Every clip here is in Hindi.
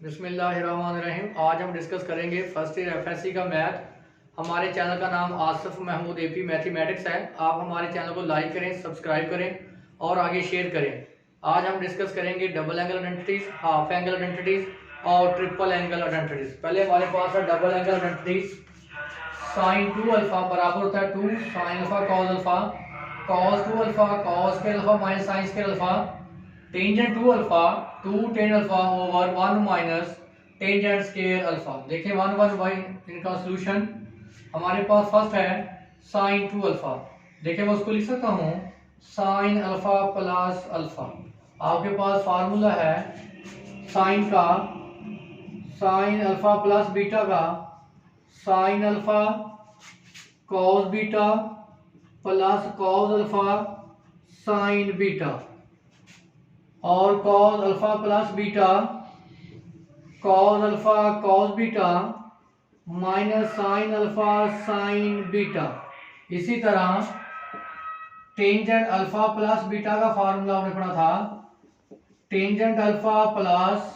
बिस्मिल्लाहिर्रहमानिर्रहीम। आज हम डिस्कस करेंगे फर्स्ट ईयर एफएससी का मैथ। हमारे चैनल का नाम आसिफ महमूद एपी मैथमेटिक्स है। आप हमारे चैनल को लाइक करें, सब्सक्राइब करें और आगे शेयर करें। आज हम डिस्कस करेंगे double angle identities, half angle identities और ट्रिपल एंगल आइडेंटिटीज। पहले हमारे पास है double angle identities. Sine 2 alpha बराबर होता है 2 sine alpha cos alpha, cos 2 alpha cos square alpha minus sine square alpha, tangent 2 alpha 2 tan alpha over 1 minus tangent square alpha. देखिए 1 बाई इनका सॉल्यूशन हमारे पास फर्स्ट है साइन 2 अल्फा। देखिए मैं उसको लिख सकता हूँ साइन अल्फा प्लस अल्फा। आपके पास फार्मूला है साइन का, साइन अल्फा प्लस बीटा का sine alpha cos beta plus cos alpha sine beta, और cos alpha plus beta cos alpha cos beta minus sine alpha sine beta. इसी तरह टेंजेंट अल्फा प्लस बीटा का फार्मूला हमने पढ़ा था, tangent alpha plus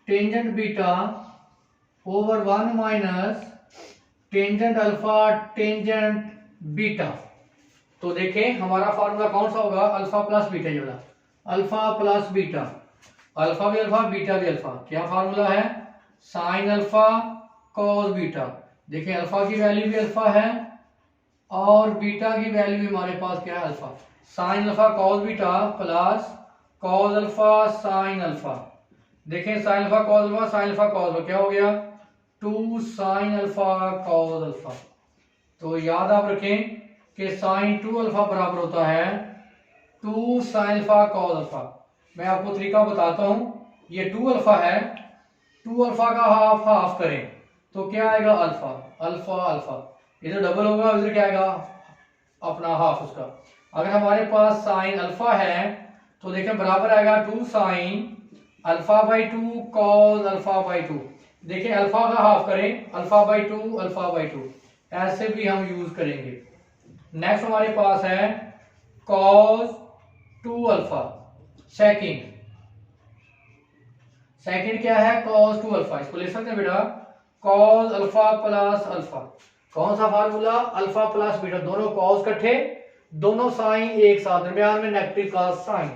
tangent beta over 1 minus tangent alpha tangent beta. तो देखें हमारा फार्मूला कौन सा होगा, अल्फा प्लस बीटा। ये वाला अल्फा प्लस बीटा, अल्फा भी अल्फा बीटा भी अल्फा। क्या फार्मूला है, साइन अल्फा कॉस बीटा। देखिए अल्फा की वैल्यू भी अल्फा है और बीटा की वैल्यू भी हमारे पास क्या है, alpha. Sine alpha cos beta plus cos alpha sine alpha. देखिए sine alpha cos alpha sine alpha cos alpha क्या हो गया, 2 साइन अल्फा कॉस अल्फा। तो याद आप रखें कि साइन 2 अल्फा बराबर होता है 2 साइन अल्फा कॉस अल्फा। मैं आपको तरीका बताता हूं। ये 2 अल्फा है, 2 अल्फा का हाफ हाफ करें तो क्या आएगा, अल्फा अल्फा अल्फा। इधर डबल होगा, इधर क्या आएगा अपना हाफ उसका। अगर हमारे पास साइन अल्फा है तो देखें बराबर आएगा 2 sine alpha by 2 cos alpha by 2। देखिए अल्फा का हाफ करें, अल्फा बाई 2 अल्फा बाई 2, ऐसे भी हम यूज करेंगे। नेक्स्ट हमारे पास है कॉस 2 अल्फा। सेकंड क्या है, cos 2 अल्फा। इसको लिख सकते हैं बेटा cos अल्फा प्लस अल्फा। कौन सा फार्मूला, अल्फा प्लस बीटा, दोनों cos इकट्ठे, दोनों साइन एक साथ, दरमियान में नेगेटिव का साइन।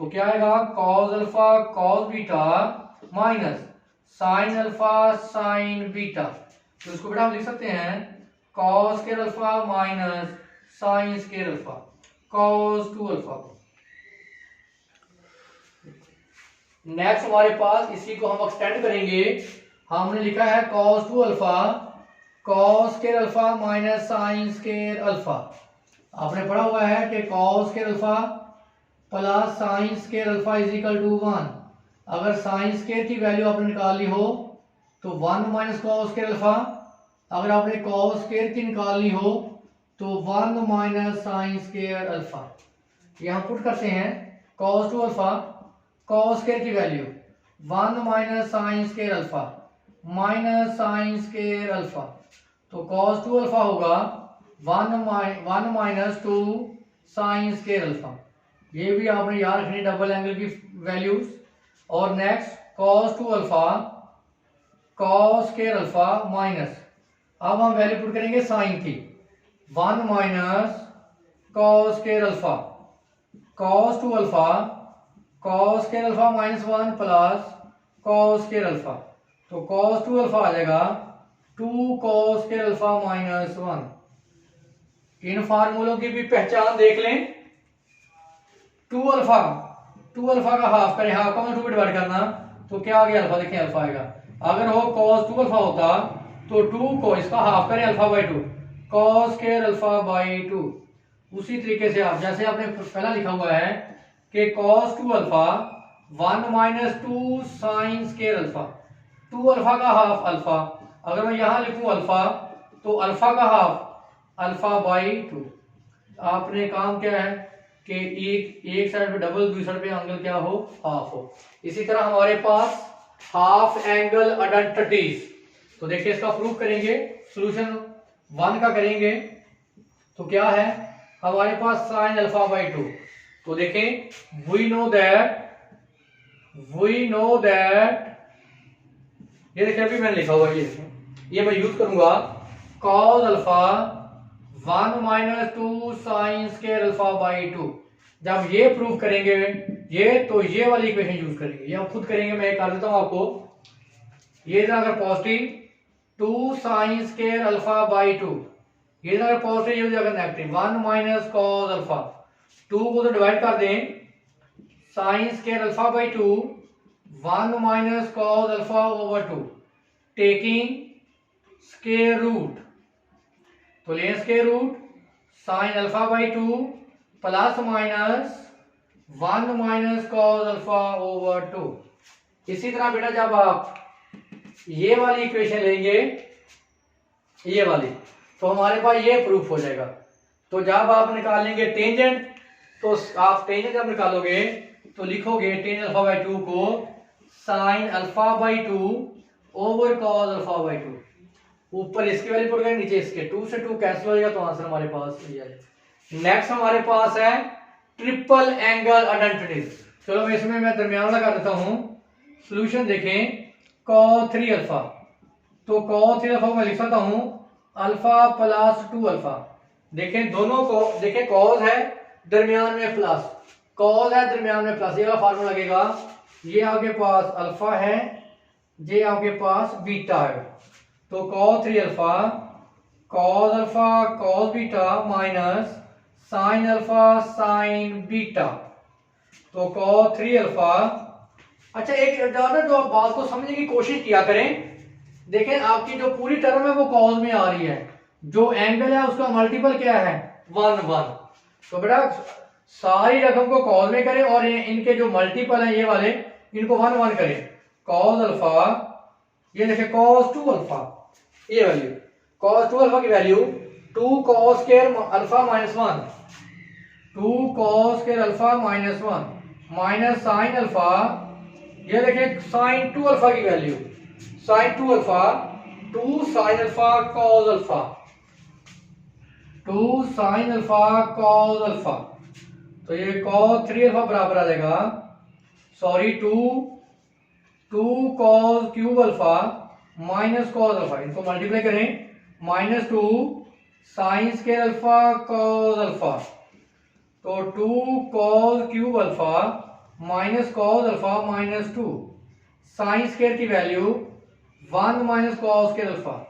तो क्या आएगा cos alpha cos beta minus sine alpha sine beta. तो इसको बेटा हम लिख सकते हैं cos square alpha minus sine square alpha, cos 2 alpha. Next हमारे पास इसी को हम एक्सटेंड करेंगे। हमने लिखा है cos 2 alpha cos square alpha minus sine square alpha. आपने पढ़ा हुआ है कि cos square alpha plus sine square alpha is equal to 1। अगर साइन स्क्वायर की वैल्यू आपने निकालनी हो तो 1 माइनस cos स्क्वायर अल्फा, अगर आपने cos स्क्वायर की निकालनी हो तो 1 माइनस साइन स्क्वायर अल्फा। यहां पुट करते हैं cos 2 अल्फा cos स्क्वायर की value 1 minus sine square alpha minus sine square alpha. तो cos 2 अल्फा होगा 1 माइनस 2 साइन स्क्वायर अल्फा। ये भी आपने याद रखनी डबल एंगल की वैल्यूज। और next cos 2 alpha cos square alpha minus, अब हम वैल्यू पुट करेंगे साइन की, 1 minus cos square alpha cos 2 alpha cos square alpha minus 1 plus cos square alpha. तो cos 2 अल्फा आ जाएगा 2 cos स्क्वायर अल्फा माइनस 1। इन फार्मूलों की भी पहचान देख लें। 2 अल्फा का हाफ करें, हाफ का मतलब 2 पे डिवाइड करना, तो क्या आ गया अल्फा। देखिए अल्फा आएगा, अगर हो cos 2 अल्फा होता तो 2 को इसका हाफ करें alpha by 2 cos square alpha by 2। उसी तरीके से आप जैसे आपने पहला लिखा हुआ है कि cos 2 alpha 1 minus 2 sine square alpha, 2 alpha का हाफ अल्फा, अगर मैं यहां लिखूं अल्फा तो अल्फा का हाफ अल्फा बाई 2। आपने काम क्या है कि एक साइड पे डबल, दूसरी साइड पे एंगल क्या हो, हाफ हो। इसी तरह हमारे पास हाफ एंगल आइडेंटिटीज। तो देखिए इसका प्रूफ करेंगे, सॉल्यूशन 1 का करेंगे तो क्या है हमारे पास साइन अल्फा बाई 2। तो देखें वी नो दैट ये देखिए अभी मैंने लिखा हुआ ये मैं यूज करूंगा cos alpha 1 minus 2 sine square alpha by 2। जब ये प्रूव करेंगे ये तो ये वाली इक्वेशन यूज करेंगे, ये हम खुद करेंगे। मैं कर देता हूं आपको। ये अगर positive 2 sine square alpha by 2, ये अगर पॉजिटिव ये अगर नेगेटिव 1 माइनस कॉस अल्फा 2 को तो डिवाइड कर दें sine square alpha by 2 1 minus cos alpha over 2 taking square root, तो ले square root sine alpha by 2 plus minus 1 minus cos alpha over 2। इसी तरह बेटा जब आप ये वाली इक्वेशन लेंगे ये वाली, तो हमारे पास ये प्रूफ हो जाएगा। तो जब आप निकालेंगे टेंजेंट, तो आप टेंजेंट जब निकालोगे तो लिखोगे टेन अल्फा बाई 2 को sign alpha by 2 over cos alpha by 2। ऊपर इसकी वैल्यू पड़ गई, नीचे इसके 2 से 2 कैंसिल हो जाएगा, तो आंसर हमारे पास ये है। नेक्स्ट हमारे पास है ट्रिपल एंगल आइडेंटिटीज। चलो मैं इसमें मैं दरमियान लगा देता हूं। सॉल्यूशन देखें cos 3 अल्फा, तो cos 3 अल्फा मैं लिख सकता हूं अल्फा प्लस 2 अल्फा। देखें दोनों को, देखें cos है दरमियान में प्लस, cos है दरमियान में प्लस, ये वाला फार्मूला लगेगा। ये आपके पास अल्फा है, ये आपके पास बीटा है, तो cos 3 alpha cos beta minus sine alpha sine beta, तो cos 3 अल्फा। अच्छा एक ज्यादा जो आप बात को समझने की कोशिश किया करें, देखें आपकी जो पूरी टर्म है वो cos में आ रही है, जो एंगल है उसका मल्टीपल क्या है 1 1। तो बेटा सारी रकम को cos में करें और इनके जो मल्टीपल है ये वाले इनको 1 1 करें। cos अल्फा, ये देखें cos 2 अल्फा, ये वैल्यू cos 2 अल्फा की value 2 cos square alpha minus 1, 2 cos square alpha minus 1 minus sine alpha, ये देखें साइन 2 अल्फा की value sine 2 alpha 2 sine alpha cos alpha 2 sine alpha cos alpha, तो ये cos 3 अल्फा बराबर आ जाएगा, sorry 2 cos cube alpha minus cos alpha, इनको मल्टीप्लाई करें minus 2 sine square alpha cos alpha, तो 2 cos cube alpha minus cos alpha minus 2 sine square की value 1 minus cos square alpha,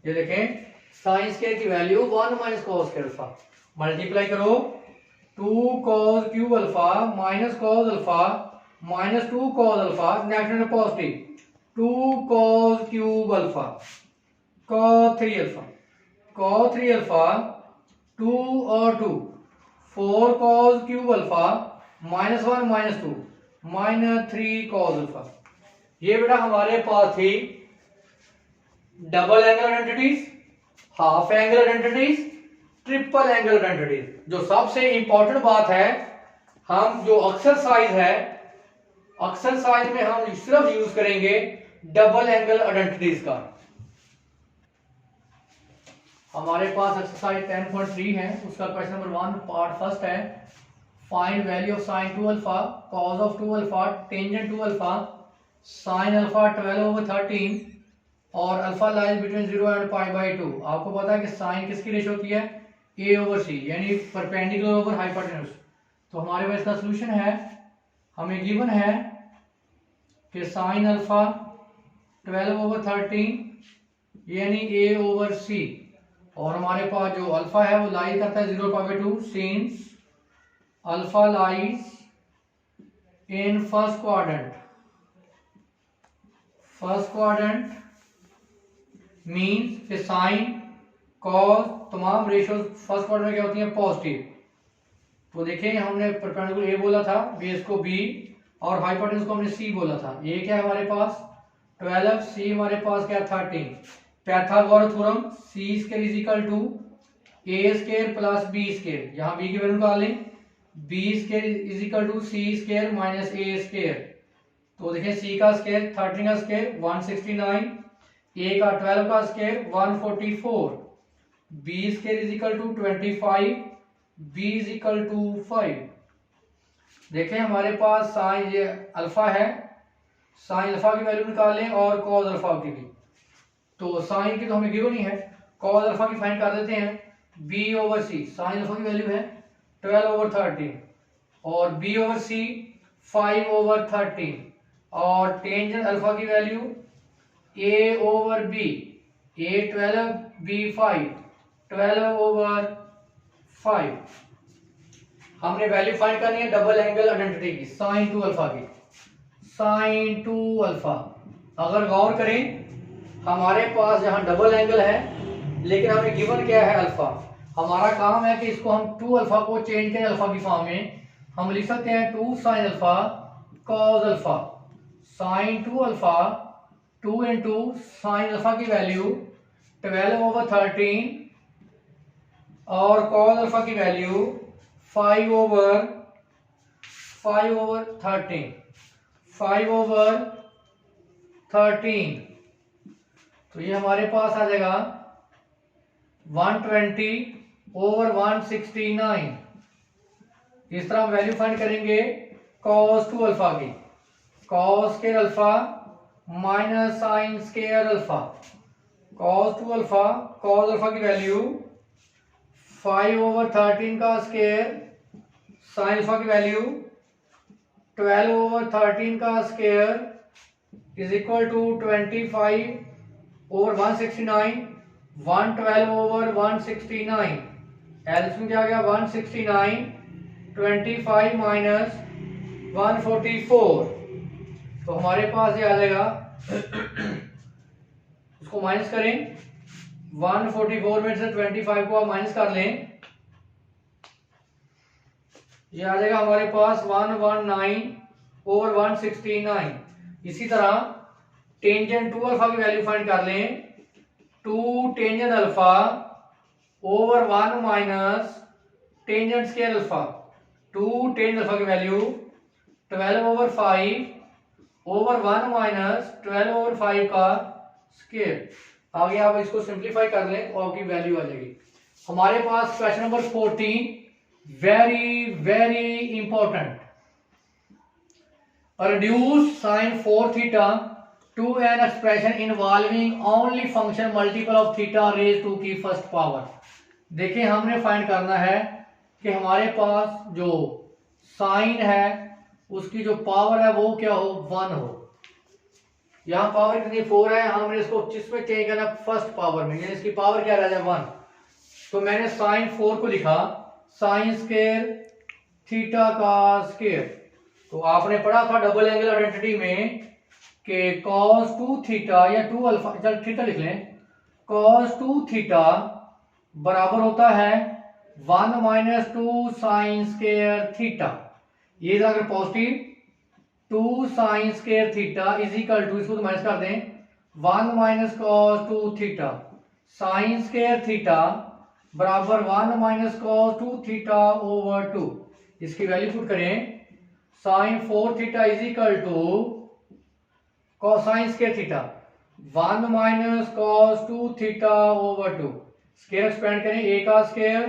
ये देखें साइन स्क्वायर की value 1 minus cos square alpha, multiply करो 2 cos cube alpha minus cos alpha minus 2 cos alpha, negative positive 2 cos cube alpha cos 3 alpha 2 और 2 4 cos cube alpha minus 1 minus 2 minus 3 cos alpha. ये बेटा हमारे पास थी double angle identities, half angle identities, triple angle identities. जो सबसे इंपॉर्टेंट बात है, हम जो एक्सरसाइज है, एक्सरसाइज में हम सिर्फ यूज करेंगे डबल एंगल आइडेंटिटीज का। हमारे पास एक्सरसाइज 10.3 है, उसका क्वेश्चन नंबर 1 पार्ट फर्स्ट है, find value of sine 2 alpha cos of 2 alpha tangent 2 alpha sine alpha 12/13 और alpha lies between 0 and pi by 2। आपको पता है कि साइन किसकी रेशो होती है a/c, यानी परपेंडिकुलर ओवर हाइपोटेन्यूज। तो हमारे पास इसका सॉल्यूशन है, हमें गिवन है कि साइन अल्फा 12/13 यानी a/c, और हमारे पास जो अल्फा है वो लाई करता है 0/2 since alpha lies in first quadrant means कि साइन कॉस तमाम रेशियो फर्स्ट क्वाड्रेंट में क्या होती हैं पॉजिटिव। तो देखें हमने परपेंडिकुलर ए बोला था, बेस को बी और हाइपोटेन्यूज को हमने सी बोला था। ये क्या है हमारे पास 12, सी हमारे पास क्या 13। Pythagoras theorem C square is equal to A square plus B square, यहाँ बी की वैल्यू निकाल लें, B square is equal to C square minus A square. तो देखें सी का स्क्वायर 13 का स्क्वायर 169, ए का 12 का square 144, B square is equal to 25, B is equal to 5। देखें हमारे पास साइन ये अल्फा है साइन अल्फा की वैल्यू निकाल लें और कॉस अल्फा की भी। तो साइन की तो हमें गिवन ही है, कॉस अल्फा की फाइंड कर देते हैं। बी ओवर सी, साइन अल्फा की वैल्यू है 12/13 और बी ओवर सी 5/13 और टेंजेंट अल्फा की वैल्यू ए ओवर बी, ए 12 बी 5, 12/5। हमने वैल्यू फाइंड करनी है डबल एंगल आइडेंटिटी की, साइन 2 अल्फा की, साइन 2 अल्फा। अगर गौर करें हमारे पास यहाँ डबल एंगल है लेकिन हमें गिवन क्या है अल्फा। हमारा काम है कि इसको हम 2 अल्फा को चेंज करें अल्फा की फॉर्म में। हम लिख सकते हैं 2 sine alpha cos alpha, sine 2 alpha 2 into sine alpha की वैल्यू 12/13 और कॉस अल्फा की वैल्यू 5/13, 5/13। तो ये हमारे पास आ जाएगा 120/169। इस तरह हम वैल्यू फाइंड करेंगे cos 2 अल्फा की, cos square alpha minus sine square alpha, cos 2 alpha, cos alpha की वैल्यू 5/13 का स्क्वायर, साइन अल्फा की वैल्यू 12/13 का square is equal to 25/169, 112/169। LCM क्या आ गया 169, 25 माइनस 144। तो हमारे पास ये आ जाएगा उसको माइनस करें, 144 में से 25 को आप माइनस कर लें, ये आ जाएगा हमारे पास 119/169। इसी तरह टेंजेंट 2 अल्फा की वैल्यू फाइंड कर लें, 2 tangent alpha over 1 minus tangent square alpha, 2 tangent alpha की वैल्यू 12/5 ओवर 1 माइनस 12/5 का स्क्वायर। आगे आप इसको सिंप्लीफाई कर लें तो आपकी वैल्यू आ जाएगी। हमारे पास question number 14 very very important, reduce sin 4 theta to an expression involving only function multiple of theta raised to की फर्स्ट पावर। देखिए हमने फाइंड करना है कि हमारे पास जो साइन है उसकी जो पावर है वो क्या हो 1 हो। यहाँ पावर कितनी 4 है, हमने इसको किसमें चेंज करना फर्स्ट पावर में, यानी इसकी पावर क्या रह जाए 1। तो मैंने साइन 4 को लिखा साइन स्क्वायर थीटा का स्क्वायर। तो आपने पढ़ा था डबल एंगल आइडेंटिटी में कि cos 2 थीटा या 2 अल्फा, चल थीटा लिख लें, cos 2 थीटा बराबर होता है 1 माइनस 2 साइन स्क्वायर थीटा। ये अगर positive 2 sine square theta is equal to, इसको तो माइनस कर दें, 1 minus cos 2 theta sine square theta बराबर 1 माइनस cos 2 थीटा ओवर 2। इसकी वैल्यू पुट करें, sine 4 theta is equal to sine square theta 1 minus cos 2 theta over 2। Square expand करें, a का स्क्वायर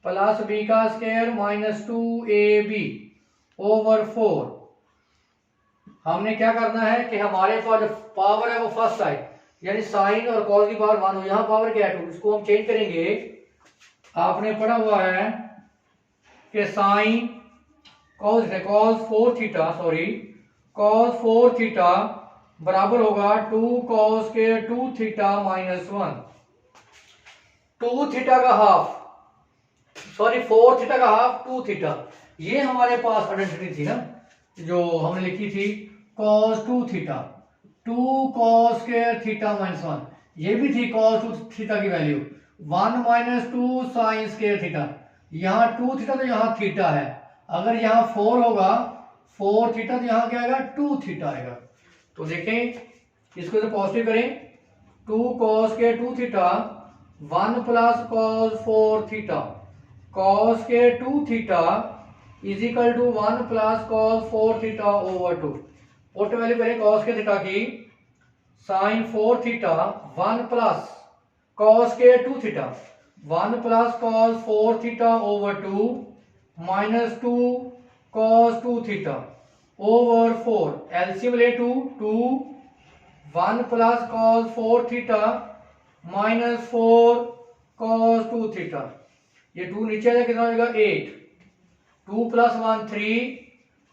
प्लस b का स्क्वायर माइनस 2ab ओवर 4। हमने क्या करना है कि हमारे पास जो पावर है वो फर्स्ट आए, यानी साइन और कॉस की पावर 1 हो। यहाँ पावर क्या है 2, इसको हम चेंज करेंगे। आपने पढ़ा हुआ है कि sine cos 4 theta cos 4 theta बराबर होगा 2 cos square 2 theta minus 1। 2 theta का हाफ, 4 थीटा का हाफ 2 थीटा। ये हमारे पास आइडेंटिटी थी ना जो हमने लिखी थी cos 2 theta, 2 cos square theta minus 1। ये भी थी cos 2 थीटा की value 1 minus 2 sine square theta. यहाँ 2 थीटा तो यहाँ थीटा है, अगर यहाँ 4 होगा 4 थीटा तो यहाँ क्या आएगा 2 थीटा आएगा। तो देखें इसको तो पॉजिटिव करें, 2 cos के 2 theta 1 plus cos 4 theta, cos के 2 theta is equal to 1 plus cos 4 theta over 2। Put value करें cos के थीटा की, साइन 4 थीटा 1 प्लस cos के 2 theta 1 plus cos 4 theta over 2 minus 2 cos 2 theta over 4, LCM ले 2, 1 plus cos 4 theta minus 4 cos 2 theta. ये 2 नीचे आएगा, कितना हो जाएगा 8। 2 plus 1 3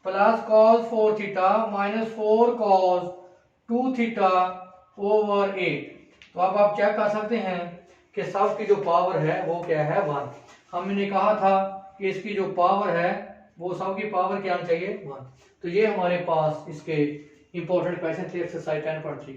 plus cos 4 theta minus 4 cos 2 theta over 8। तो अब आप चेक कर सकते हैं कि सब की जो पावर है वो क्या है 1। हमने कहा था कि इसकी जो पावर है वो सब की पावर क्या आनी चाहिए 1। तो ये हमारे पास इसके इंपॉर्टेंट क्वेश्चन थे एक्सरसाइज 10.3।